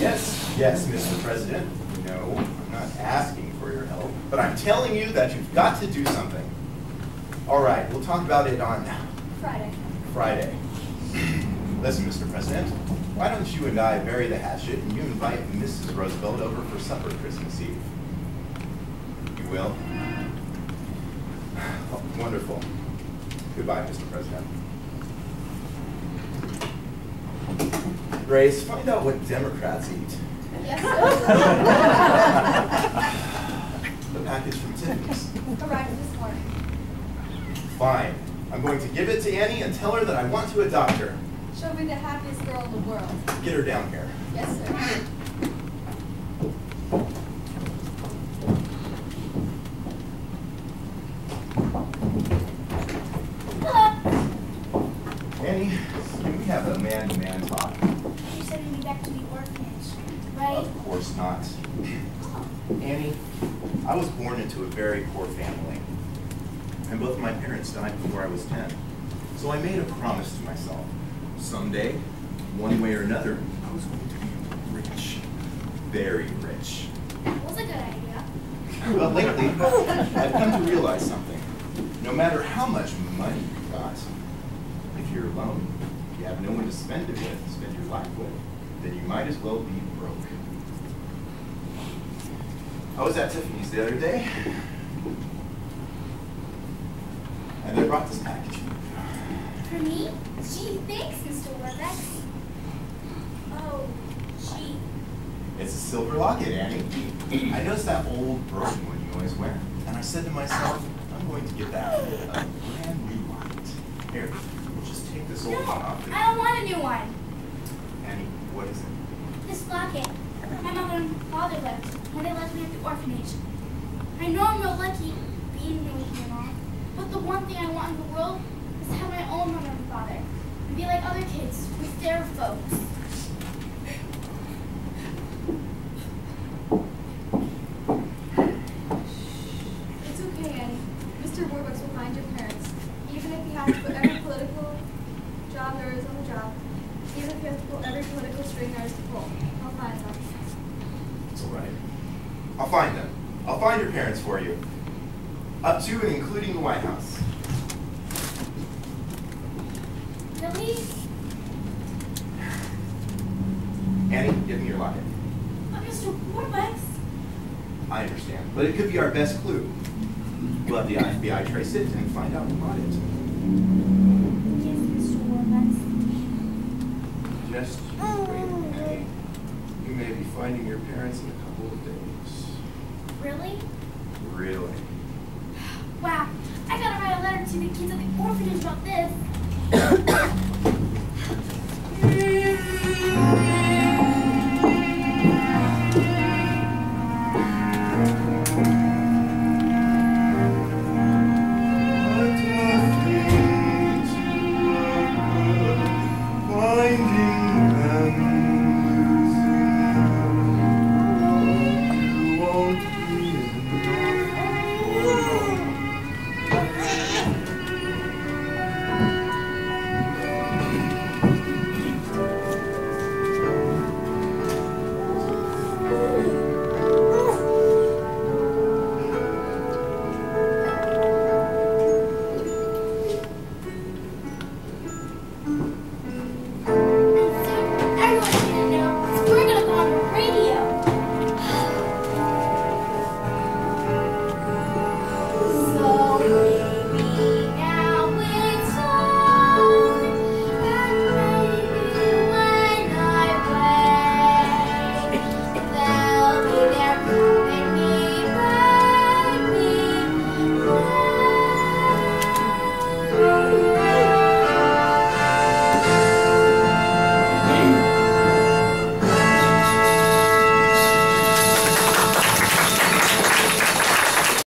Yes, Mr. President. No, I'm not asking for your help, but I'm telling you that you've got to do something. All right, we'll talk about it on Friday. Listen, Mr. President, why don't you and I bury the hatchet and you invite Mrs. Roosevelt over for supper Christmas Eve? You will? Oh, wonderful. Goodbye, Mr. President. Grace, find out what Democrats eat. Yes, sir. The package from Tiffany's. Arrived this morning. Fine. I'm going to give it to Annie and tell her that I want to adopt her. She'll be the happiest girl in the world. Get her down here. Yes, sir. Annie, can we have a man-to-man talk? You said we'd be back to the orphanage, right? Of course not. Annie, I was born into a very poor family, and both my parents died before I was 10. So I made a promise to myself. Someday, one way or another, I was going to be rich. Very rich. That was a good idea. But lately, I've come to realize something. No matter how much money you've got, if you're alone, you have no one to spend it with, spend your life with, then you might as well be broke. I was at Tiffany's the other day, and they brought this package for me. For me? Gee, thanks, Mr. Warbeck. Oh, gee. It's a silver locket, Annie. I noticed that old broken one you always wear, and I said to myself, I'm going to get that a brand new locket. Here, we'll just take this old one off. I don't want a new one. Annie, what is it? This locket. My mother and father left when they left me at the orphanage. I know I'm real lucky being here with my mom, but the one thing I want in the world is to have my own mother and father and be like other kids with their folks. It's okay, Annie. Mr. Warbucks will find your parents, even if he has to put every political job there is on the job, even if he has to pull every political string there is to pull. He'll find them. It's all right. I'll find them. I'll find your parents for you. Up to and including the White House. Really? Annie, give me your locket. But Mr. Warbucks? I understand, but it could be our best clue. We'll have the FBI trace it and find out who bought it. Yes, Mr. Warbucks. Just wait, Annie. You may be finding your parents in a couple of days. Really? Really? Wow, I gotta write a letter to the kids at the orphanage about this.